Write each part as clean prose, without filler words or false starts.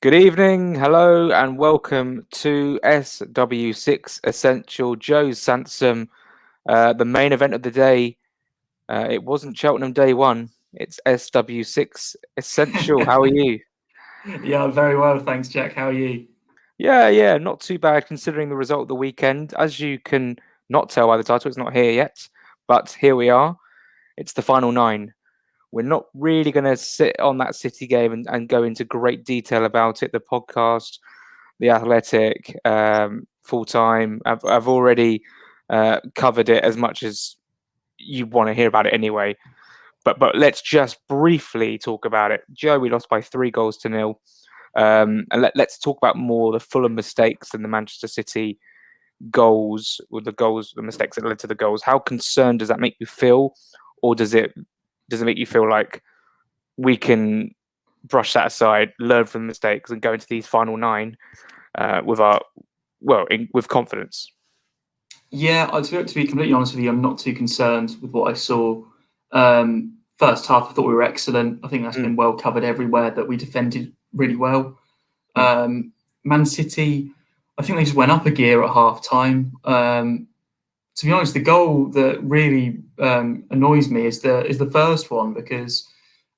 Good evening, hello, and welcome to SW6 Essential. Joe Sansom, the main event of the day. It wasn't Cheltenham Day 1, it's SW6 Essential. How are you? Yeah, very well, thanks, Jack. How are you? Yeah, not too bad considering the result of the weekend. As you can not tell by the title, it's not here yet, but here we are. It's the final nine. We're not really going to sit on that City game and go into great detail about it. The podcast, the Athletic, full time. I've already covered it as much as you want to hear about it anyway. But let's just briefly talk about it. Joe, we lost by 3 goals to 0. And let's talk about more the Fulham mistakes and the Manchester City goals, with the mistakes that led to the goals. How concerned does that make you feel, or does it make you feel like we can brush that aside, learn from the mistakes, and go into these final nine with with confidence? Yeah, to be completely honest with you, I'm not too concerned with what I saw. First half, I thought we were excellent. I think that's Mm, been well covered everywhere, that we defended really well. mm, Man City, I think they just went up a gear at half time. To be honest, the goal that really annoys me is the first one, because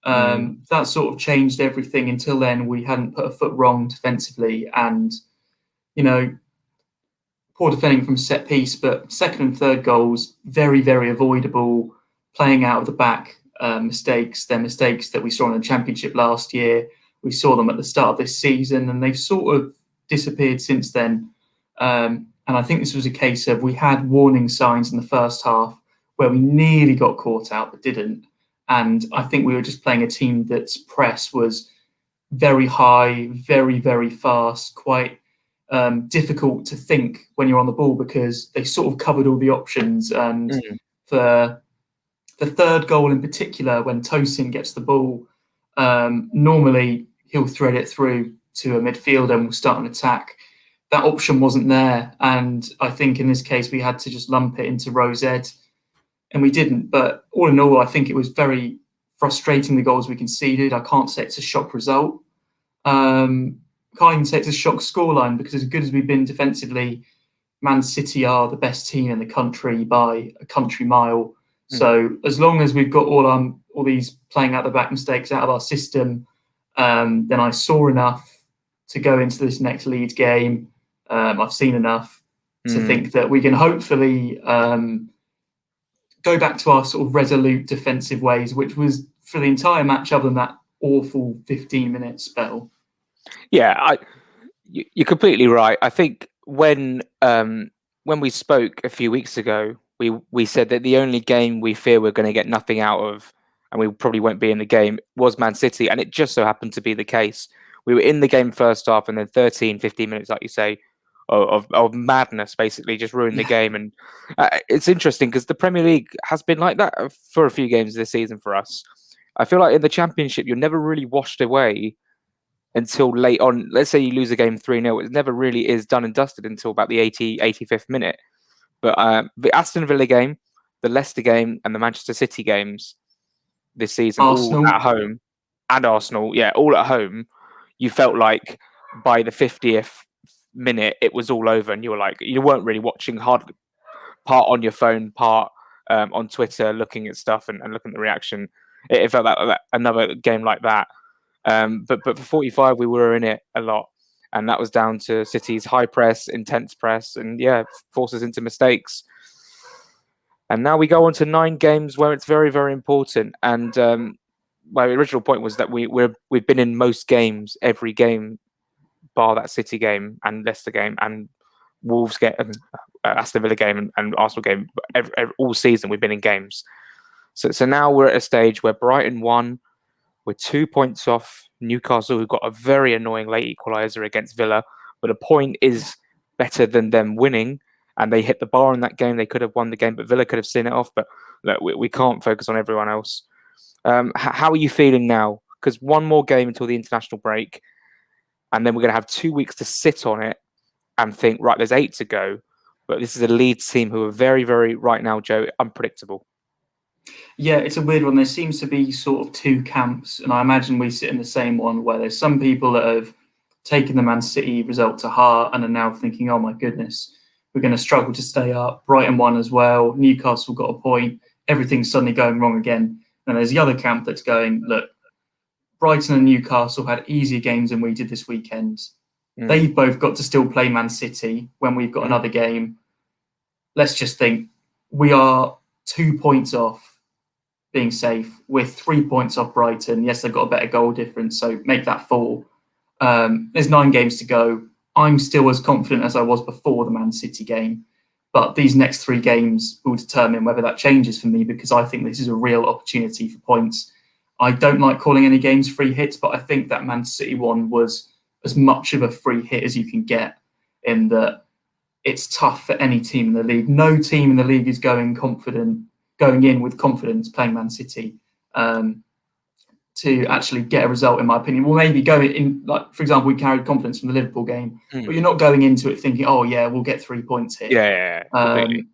mm, that sort of changed everything. Until then, we hadn't put a foot wrong defensively, and you know, poor defending from set piece, but second and third goals, very, very avoidable, playing out of the back mistakes. They're mistakes that we saw in the Championship last year. We saw them at the start of this season, and they've sort of disappeared since then. And I think this was a case of, we had warning signs in the first half where we nearly got caught out but didn't. And I think we were just playing a team that's press was very high, very, very fast, quite difficult to think when you're on the ball, because they sort of covered all the options. And mm, for the third goal in particular, when Tosin gets the ball, normally he'll thread it through to a midfielder and we'll start an attack. That option wasn't there. And I think in this case, we had to just lump it into Rose Ed, and we didn't. But all in all, I think it was very frustrating, the goals we conceded. I can't say it's a shock result. Um, can't even say it's a shock scoreline, because as good as we've been defensively, Man City are the best team in the country by a country mile. mm. So as long as we've got all these playing out the back mistakes out of our system, then I saw enough to go into this next Leeds game. I've seen enough to Mm. think that we can hopefully go back to our sort of resolute defensive ways, which was for the entire match, other than that awful 15-minute spell. Yeah, you're completely right. I think when we spoke a few weeks ago, we said that the only game we fear we're going to get nothing out of, and we probably won't be in the game, was Man City, and it just so happened to be the case. We were in the game first half, and then 13, 15 minutes, like you say, of madness, basically just ruined the Yeah. game. And it's interesting because the Premier League has been like that for a few games this season for us. I feel like in the Championship, you're never really washed away until late on. Let's say you lose a game 3-0, it never really is done and dusted until about the 85th minute. But the Aston Villa game, the Leicester game, and the Manchester City games this season, all Arsenal. at home, and Arsenal, yeah, all at home, you felt like by the 50th minute it was all over, and you were like, you weren't really watching, hard part on your phone, part on Twitter, looking at stuff and looking at the reaction. It felt like another game like that. But for 45, we were in it a lot, and that was down to City's high press, intense press, and yeah, forces into mistakes. And now we go on to 9 games where it's very, very important. And my original point was that we've been in most games, every game, bar that City game and Leicester game and Wolves game, Aston Villa game, and Arsenal game. All season we've been in games. So now we're at a stage where Brighton won. We're 2 points off Newcastle, who've got a very annoying late equaliser against Villa, but a point is better than them winning. And they hit the bar in that game. They could have won the game, but Villa could have seen it off. But look, we can't focus on everyone else. How are you feeling now? Because one more game until the international break, and then we're going to have 2 weeks to sit on it and think, right, there's 8 to go. But this is a Leeds team who are very, very, right now, Joe, unpredictable. Yeah, it's a weird one. There seems to be sort of two camps, and I imagine we sit in the same one, where there's some people that have taken the Man City result to heart and are now thinking, oh my goodness, we're going to struggle to stay up. Brighton won as well. Newcastle got a point. Everything's suddenly going wrong again. And there's the other camp that's going, look, Brighton and Newcastle had easier games than we did this weekend. They've both got to still play Man City when we've got another game. Let's just think, we are 2 points off being safe. We're 3 points off Brighton. Yes, they've got a better goal difference, so make that 4. There's 9 games to go. I'm still as confident as I was before the Man City game. But these next 3 games will determine whether that changes for me, because I think this is a real opportunity for points. I don't like calling any games free hits, but I think that Man City one was as much of a free hit as you can get, in that it's tough for any team in the league. No team in the league is going in with confidence playing Man City to actually get a result, in my opinion. Well, maybe go in, like, for example, we carried confidence from the Liverpool game, but you're not going into it thinking, oh yeah, we'll get 3 points here. Yeah, completely.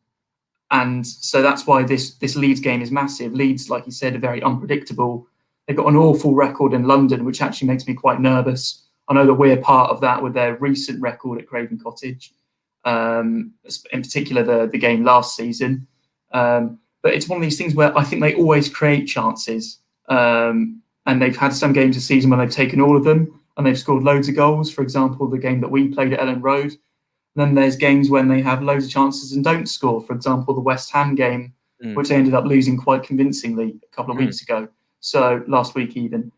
And so that's why this Leeds game is massive. Leeds, like you said, are very unpredictable. They've got an awful record in London, which actually makes me quite nervous. I know that we're part of that with their recent record at Craven Cottage, in particular the game last season. But it's one of these things where I think they always create chances. And they've had some games this season when they've taken all of them and they've scored loads of goals. For example, the game that we played at Ellen Road. And then there's games when they have loads of chances and don't score. For example, the West Ham game, which they ended up losing quite convincingly a couple of weeks ago. So last week even.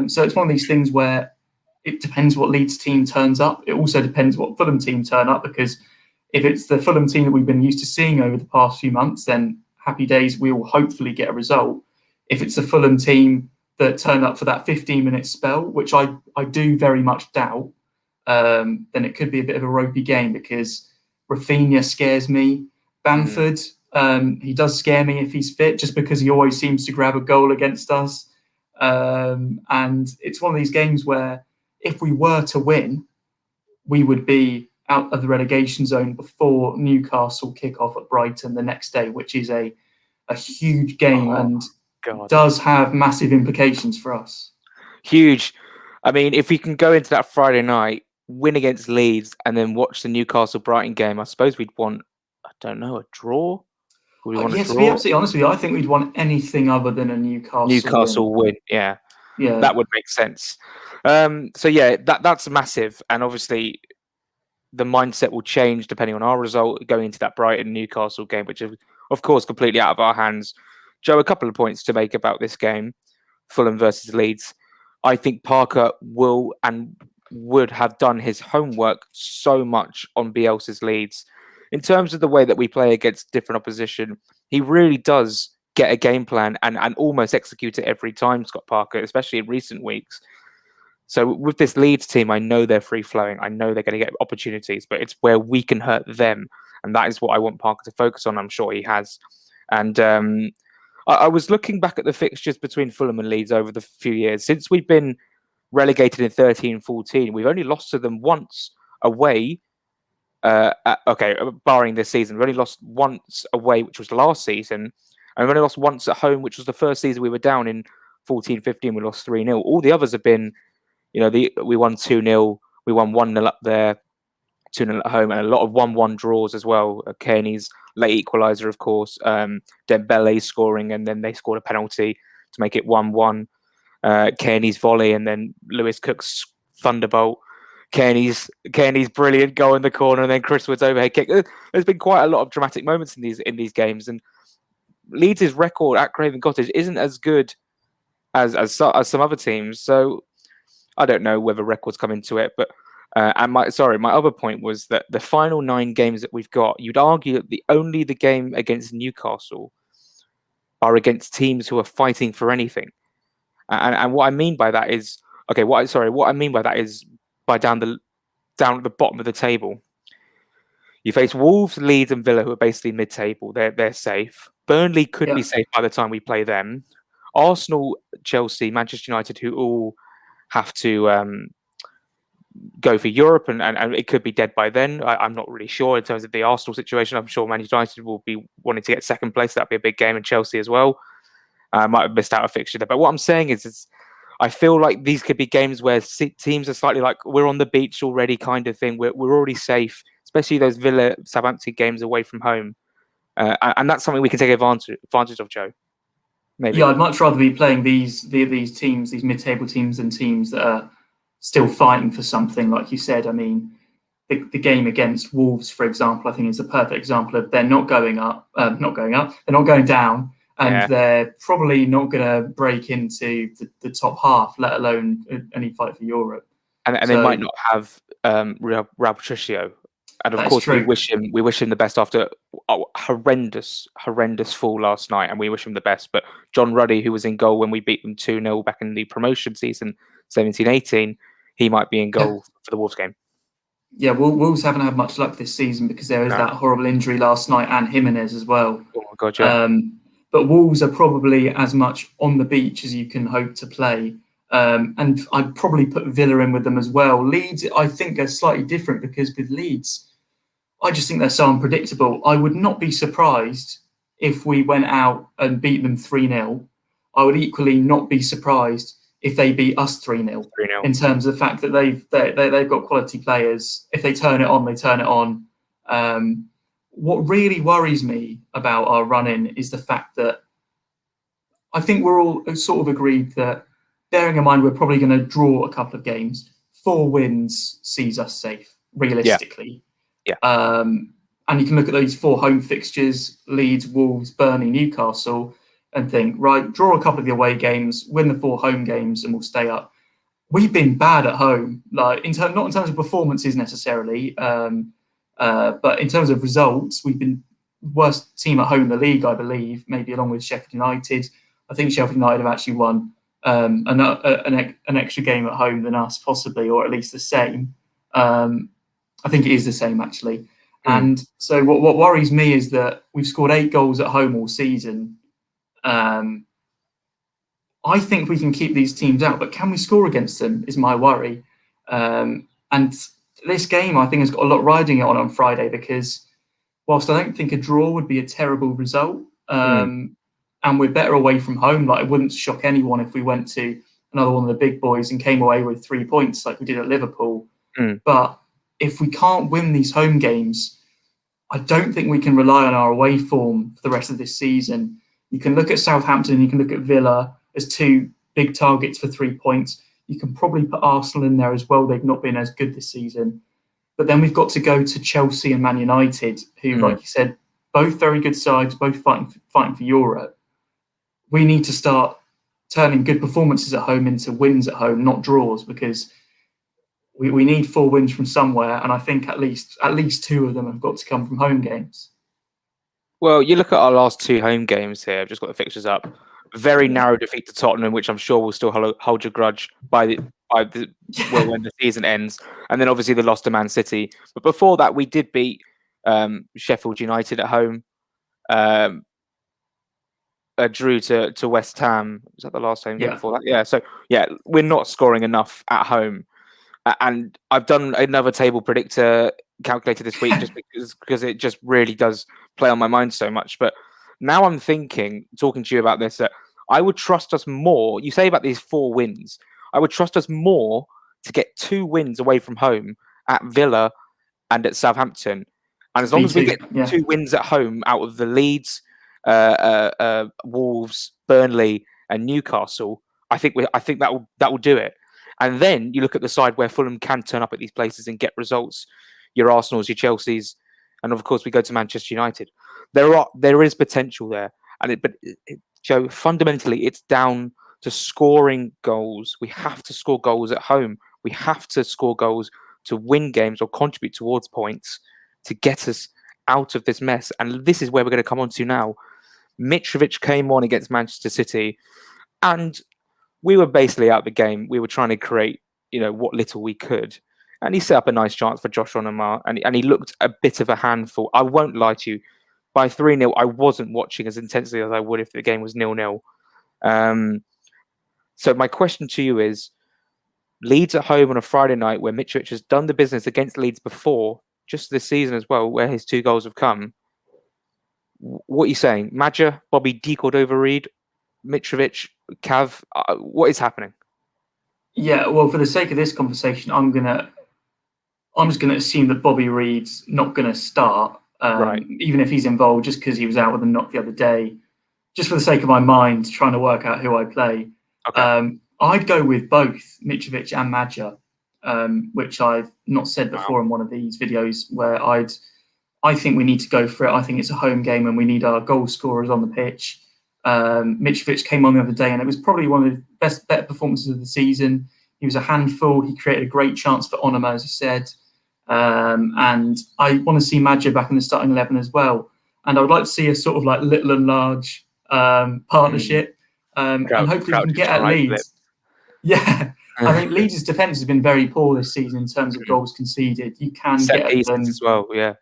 So it's one of these things where it depends what Leeds team turns up. It also depends what Fulham team turn up, because if it's the Fulham team that we've been used to seeing over the past few months, then happy days, we will hopefully get a result. If it's a Fulham team that turn up for that 15-minute spell, which I do very much doubt, then it could be a bit of a ropey game, because Rafinha scares me. Bamford, he does scare me if he's fit, just because he always seems to grab a goal against us. And it's one of these games where if we were to win, we would be out of the relegation zone before Newcastle kick off at Brighton the next day, which is a huge game and does have massive implications for us. Huge. I mean, if we can go into that Friday night, win against Leeds, and then watch the Newcastle-Brighton game, I suppose we'd want, I don't know, a draw? Would we want a draw? To be absolutely honest with you, I think we'd want anything other than a Newcastle win. Yeah. That would make sense. So yeah, that's massive, and obviously the mindset will change depending on our result going into that Brighton Newcastle game, which is of course completely out of our hands. Joe, a couple of points to make about this game, Fulham versus Leeds. I think Parker will and would have done his homework so much on Bielsa's Leeds. In terms of the way that we play against different opposition, he really does get a game plan and almost execute it every time, Scott Parker, especially in recent weeks. So with this Leeds team, I know they're free-flowing. I know they're going to get opportunities, but it's where we can hurt them. And that is what I want Parker to focus on. I'm sure he has. And I was looking back at the fixtures between Fulham and Leeds over the few years. Since we've been relegated in 13-14, we've only lost to them once away. Barring this season, we've only lost once away, which was last season. And we've only lost once at home, which was the first season we were down in 14-15. We lost 3-0. All the others have been, we won 2-0. We won 1-0 up there, 2-0 at home, and a lot of 1-1 draws as well. Kearney's late equaliser, of course. Dembele scoring, and then they scored a penalty to make it 1-1. Kearney's volley, and then Lewis Cook's thunderbolt. Kearney's brilliant goal in the corner, and then Chris Wood's overhead kick. There's been quite a lot of dramatic moments in these games, and Leeds' record at Craven Cottage isn't as good as some other teams. So I don't know whether records come into it, but my other point was that the final 9 games that we've got, you'd argue that the game against Newcastle are against teams who are fighting for anything. And what I mean by that is by down at the bottom of the table. You face Wolves, Leeds, and Villa, who are basically mid-table. They're safe. Burnley could be safe by the time we play them. Arsenal, Chelsea, Manchester United, who all have to go for Europe, and it could be dead by then. I'm not really sure in terms of the Arsenal situation. I'm sure Manchester United will be wanting to get second place. That'd be a big game, in Chelsea as well. I might have missed out a fixture there. But what I'm saying is I feel like these could be games where teams are slightly like, we're on the beach already kind of thing. We're already safe, especially those Villa Southampton games away from home. And that's something we can take advantage of, Joe. Maybe. Yeah, I'd much rather be playing these teams, these mid-table teams, than teams that are still fighting for something. Like you said, I mean, the game against Wolves, for example, I think is a perfect example of they're not going up, they're not going down, and they're probably not going to break into the top half, let alone any fight for Europe. And they might not have Raul Patricio. And of course, true. we wish him the best after a horrendous fall last night, and we wish him the best. But John Ruddy, who was in goal when we beat them 2-0 back in the promotion season 17-18, he might be in goal for the Wolves game. Yeah, Wolves haven't had much luck this season because there is that horrible injury last night, and Jimenez as well. Oh my God, yeah. But Wolves are probably as much on the beach as you can hope to play. And I'd probably put Villa in with them as well. Leeds, I think, are slightly different because with Leeds, I just think they're so unpredictable. I would not be surprised if we went out and beat them 3-0. I would equally not be surprised if they beat us 3-0. In terms of the fact that they've got quality players. If they turn it on, they turn it on. What really worries me about our run-in is the fact that I think we're all sort of agreed that, bearing in mind we're probably going to draw a couple of games, 4 wins sees us safe, realistically. Yeah. And you can look at those 4 home fixtures, Leeds, Wolves, Burnley, Newcastle, and think, right, draw a couple of the away games, win the 4 home games, and we'll stay up. We've been bad at home, like not in terms of performances necessarily, but in terms of results, we've been worst team at home in the league, I believe, maybe along with Sheffield United. I think Sheffield United have actually won an extra game at home than us, possibly, or at least the same. I think it is the same, actually. And so what worries me is that we've scored 8 goals at home all season. I think we can keep these teams out, but can we score against them is my worry. And this game, I think, has got a lot riding it on Friday, because whilst I don't think a draw would be a terrible result, and we're better away from home, like, it wouldn't shock anyone if we went to another one of the big boys and came away with 3 points like we did at Liverpool. But if we can't win these home games, I don't think we can rely on our away form for the rest of this season. You can look at Southampton and you can look at Villa as 2 big targets for 3 points. You can probably put Arsenal in there as well. They've not been as good this season. But then we've got to go to Chelsea and Man United, who, like you said, both very good sides, both fighting for Europe. We need to start turning good performances at home into wins at home, not draws, because we need 4 wins from somewhere, and I think at least 2 of them have got to come from home games. Well, you look at our last 2 home games here. I've just got the fixtures up. Very narrow defeat to Tottenham, which I'm sure will still hold your grudge when the season ends, and then obviously the loss to Man City. But before that, we did beat Sheffield United at home. Drew to West Ham. Was that the last home game before that? Yeah. So yeah, we're not scoring enough at home. And I've done another table predictor calculator this week just because it just really does play on my mind so much. But now I'm thinking, talking to you about this, that I would trust us more. You say about these 4 wins. I would trust us more to get 2 wins away from home at Villa and at Southampton. And as long as we get 2 wins at home out of the Leeds, Wolves, Burnley, and Newcastle, I think that will do it. And then you look at the side where Fulham can turn up at these places and get results. Your Arsenals, your Chelseas, and of course we go to Manchester United. There is potential there, but Joe, fundamentally it's down to scoring goals. We have to score goals at home. We have to score goals to win games or contribute towards points to get us out of this mess. And this is where we're going to come on to now. Mitrovic came on against Manchester City, and we were basically out the game. We were trying to create, what little we could. And he set up a nice chance for Josh Onumar, and he looked a bit of a handful. I won't lie to you. By 3-0, I wasn't watching as intensely as I would if the game was 0-0. So my question to you is, Leeds at home on a Friday night where Mitrovic has done the business against Leeds before, just this season as well, where his 2 goals have come. What are you saying? Madja, Bobby D. Cordova-Reid, Mitrovic, Cav, what is happening? Yeah, well, for the sake of this conversation, I'm just gonna assume that Bobby Reed's not gonna start, Right. even if he's involved, just because he was out with a knock the other day. Just for the sake of my mind, trying to work out who I play, Okay. I'd go with both Mitrovic and Madja, which I've not said Wow. before in one of these videos. Where I think we need to go for it. I think it's a home game and we need our goal scorers on the pitch. Mitrovic came on the other day and it was probably one of the better performances of the season. He was a handful. He created a great chance for Onoma, as you said. And I want to see Madja back in the starting 11 as well. And I would like to see a sort of like little and large partnership. And hopefully we can Crouch get at tight lip. Leeds. Yeah. I mean, Leeds' defence has been very poor this season in terms of goals conceded. You can Set get at pieces them. as well. Yeah.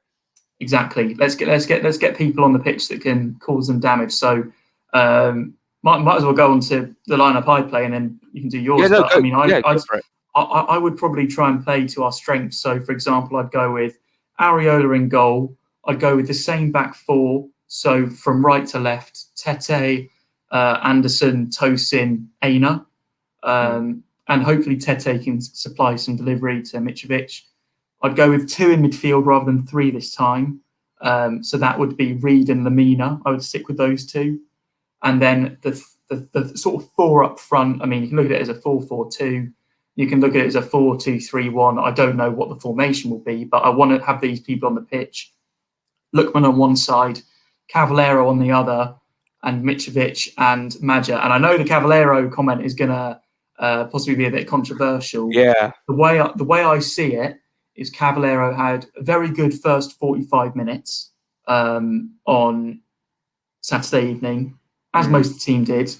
Exactly. Let's get people on the pitch that can cause them damage. So might as well go on to the lineup I play, and then you can do yours. Yeah. No. But Go, I mean, go for it. I would probably try and play to our strengths. So, for example, I'd go with Areola in goal. I'd go with the same back four. So from right to left, Tete, Anderson, Tosin, Aina. And hopefully Tete can supply some delivery to Mitrovic. I'd go with two in midfield rather than three this time. So that would be Reed and Lamina. I would stick with those two. And then the sort of four up front, I mean, you can look at it as a 4-4-2. You can look at it as a 4-2-3-1. I don't know what the formation will be, but I want to have these people on the pitch. Lookman on one side, Cavallero on the other, and Mitrovic and Madja. And I know the Cavallero comment is going to possibly be a bit controversial. Yeah. The way I see it is Cavallero had a very good first 45 minutes on Saturday evening, as most of the team did.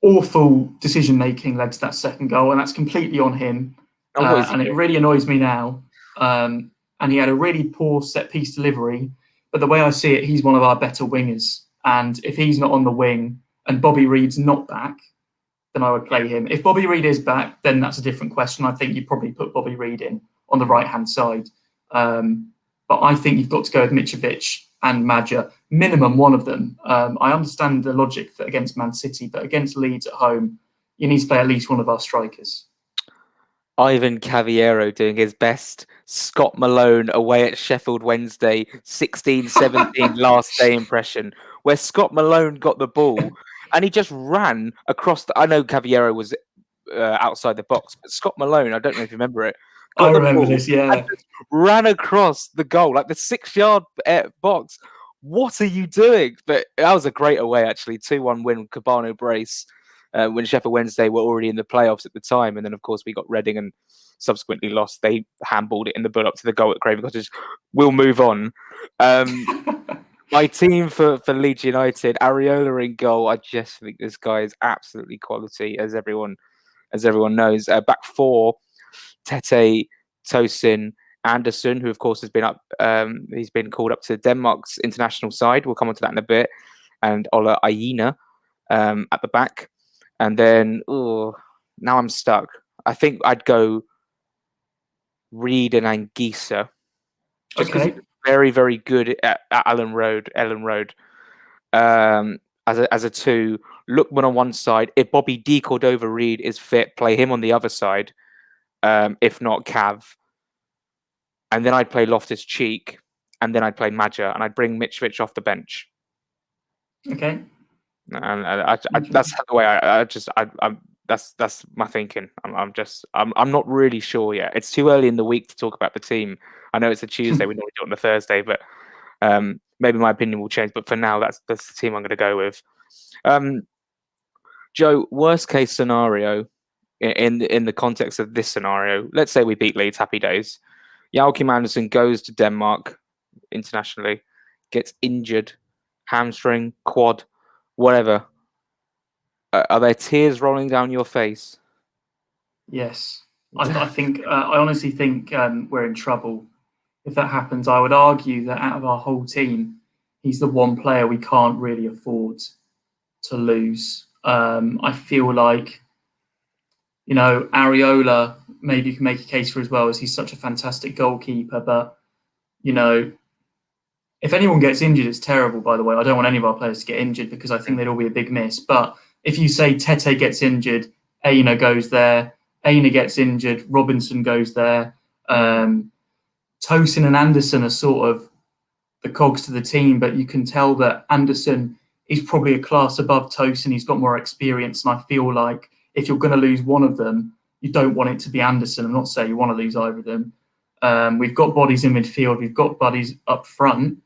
Awful decision-making led to that second goal, and that's completely on him. And it really annoys me now. And he had a really poor set-piece delivery. But the way I see it, he's one of our better wingers. And if he's not on the wing and Bobby Reed's not back, then I would play him. If Bobby Reed is back, then that's a different question. I think you'd probably put Bobby Reed in on the right-hand side. But I think you've got to go with Mitrovic and Madja, minimum one of them. I understand the logic against Man City, but against Leeds at home, you need to play at least one of our strikers. Ivan Cavallero doing his best Scott Malone away at Sheffield Wednesday 16-17 last day impression, where Scott Malone got the ball and he just ran across I know Cavallero was outside the box, but Scott Malone, I don't know if you remember it, I remember this, yeah. just ran across the goal, like the 6-yard box. What are you doing? But that was a great away, actually. 2-1 win with Cabano brace. When Sheffield Wednesday were already in the playoffs at the time. And then, of course, we got Reading and subsequently lost. They handballed it in the build-up to the goal at Craven Cottage. We'll move on. My team for Leeds United, Areola in goal. I just think this guy is absolutely quality, as everyone knows. Back four, Tete, Tosin, Anderson, who, of course, has been up. He's been called up to Denmark's international side. We'll come on to that in a bit. And Ola Aina at the back. And then, now I'm stuck. I think I'd go Reed and Anguissa. Just because he's very, very good at Ellen Road. As a two, Lookman on one side. If Bobby D. Cordova Reed is fit, play him on the other side. If not, Cav. And then I'd play Loftus-Cheek. And then I'd play Madja. And I'd bring Mitrovic off the bench. Okay. And that's the way that's my thinking. I'm not really sure yet. It's too early in the week to talk about the team. I know it's a Tuesday. We normally do it on a Thursday, but maybe my opinion will change. But for now, that's the team I'm going to go with. Joe, worst case scenario in the context of this scenario, let's say we beat Leeds, happy days. Joachim Andersen goes to Denmark internationally, gets injured, hamstring, quad, whatever. Are there tears rolling down your face? Yes. I think, I honestly think we're in trouble. If that happens, I would argue that out of our whole team, he's the one player we can't really afford to lose. I feel like, Areola, maybe you can make a case for as well, as he's such a fantastic goalkeeper. But, if anyone gets injured, it's terrible, by the way. I don't want any of our players to get injured because I think they'd all be a big miss. But if you say Tete gets injured, Aina goes there, Aina gets injured, Robinson goes there. Tosin and Anderson are sort of the cogs to the team, but you can tell that Anderson is probably a class above Tosin. He's got more experience, and I feel like if you're going to lose one of them, you don't want it to be Anderson. I'm not saying you want to lose either of them. We've got bodies in midfield. We've got bodies up front.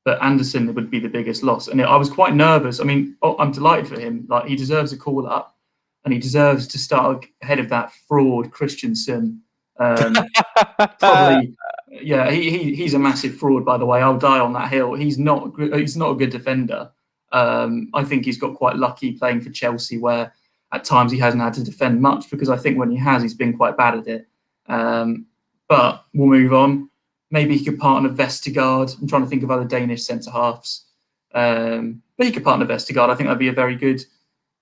But Anderson would be the biggest loss. And I was quite nervous. I mean, I'm delighted for him. Like, he deserves a call up, and he deserves to start ahead of that fraud Christensen. Probably, yeah. He's a massive fraud, by the way. I'll die on that hill. He's not a good defender. I think he's got quite lucky playing for Chelsea, where at times he hasn't had to defend much, because I think when he has, he's been quite bad at it. But we'll move on. Maybe he could partner Vestergaard. I'm trying to think of other Danish centre-halves. But he could partner Vestergaard. I think that'd be a very good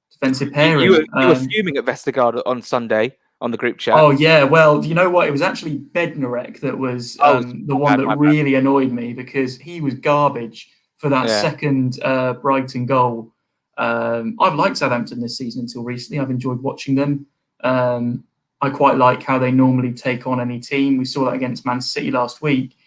defensive pairing. You were fuming at Vestergaard on Sunday on the group chat. Oh, yeah. Well, you know what? It was actually Bednarek that was the one that really annoyed me, because he was garbage for that second Brighton goal. I've liked Southampton this season until recently. I've enjoyed watching them. I quite like how they normally take on any team. We saw that against Man City last week.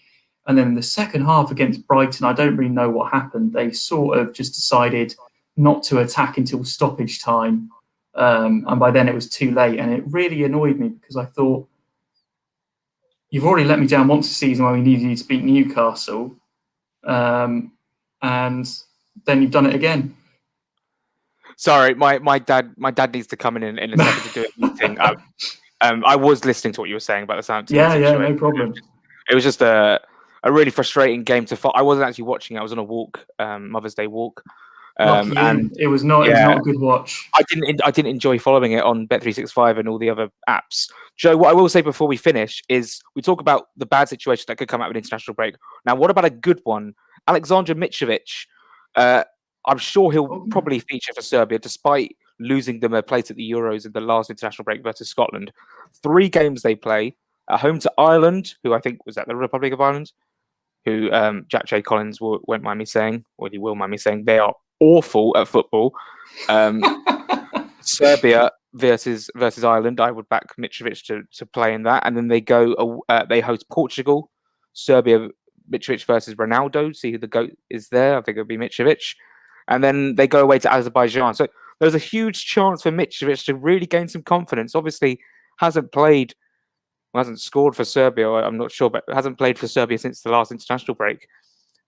And then the second half against Brighton, I don't really know what happened. They sort of just decided not to attack until stoppage time. And by then it was too late. And it really annoyed me, because I thought, you've already let me down once a season when we needed you to beat Newcastle. And then you've done it again. Sorry, my dad needs to come in a second to do a meeting. I was listening to what you were saying about the Southampton situation. No problem. It was just a really frustrating game to follow. I wasn't actually watching it. I was on a walk, Mother's Day walk. And it was not a good watch. I didn't enjoy following it on Bet365 and all the other apps. Joe, what I will say before we finish is, we talk about the bad situation that could come out of an international break. Now, what about a good one? Alexander Mitrovic. I'm sure he'll probably feature for Serbia, despite losing them a place at the Euros in the last international break versus Scotland. 3 games they play at home to Ireland, who I think was at the Republic of Ireland, who Jack J. Collins won't mind me saying, or he will mind me saying, they are awful at football. Serbia versus Ireland, I would back Mitrovic to play in that. And then they host Portugal. Serbia, Mitrovic versus Ronaldo. See who the GOAT is there. I think it'll be Mitrovic. And then they go away to Azerbaijan. So there's a huge chance for Mitrovic to really gain some confidence. Obviously, hasn't scored for Serbia, I'm not sure, but hasn't played for Serbia since the last international break.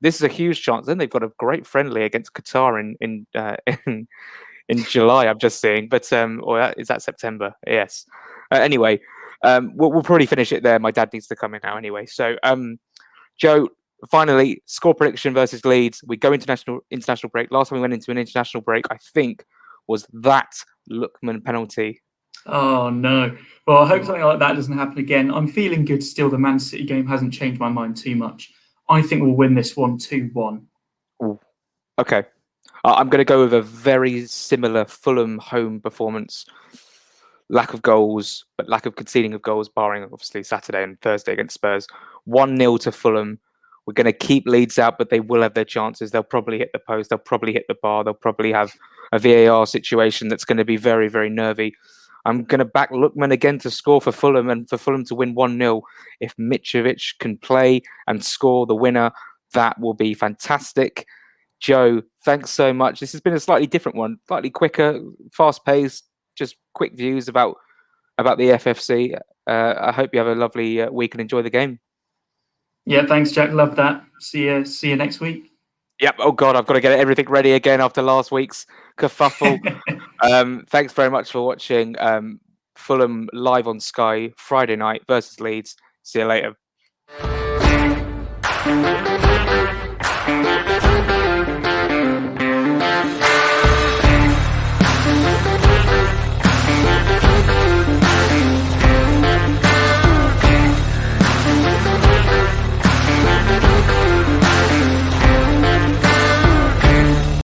This is a huge chance. Then they've got a great friendly against Qatar in July, I'm just seeing. But or is that September? Yes. Anyway, we'll probably finish it there. My dad needs to come in now anyway. So, Joe, finally, score prediction versus Leeds. We go international break. Last time we went into an international break, I think, was that Lookman penalty. Oh, no. Well, I hope something like that doesn't happen again. I'm feeling good still. The Man City game hasn't changed my mind too much. I think we'll win this one 2-1. Okay. I'm going to go with a very similar Fulham home performance. Lack of goals, but lack of conceding of goals, barring obviously Saturday and Thursday against Spurs. 1-0 to Fulham. We're going to keep Leeds out, but they will have their chances. They'll probably hit the post. They'll probably hit the bar. They'll probably have a VAR situation that's going to be very, very nervy. I'm going to back Lookman again to score for Fulham, and for Fulham to win 1-0. If Mitrovic can play and score the winner, that will be fantastic. Joe, thanks so much. This has been a slightly different one, slightly quicker, fast-paced, just quick views about the FFC. I hope you have a lovely week and enjoy the game. Yeah, thanks, Jack. Love that. See you next week. Yep. Oh God, I've got to get everything ready again after last week's kerfuffle. Thanks very much for watching. Fulham live on Sky Friday night versus Leeds. See you later.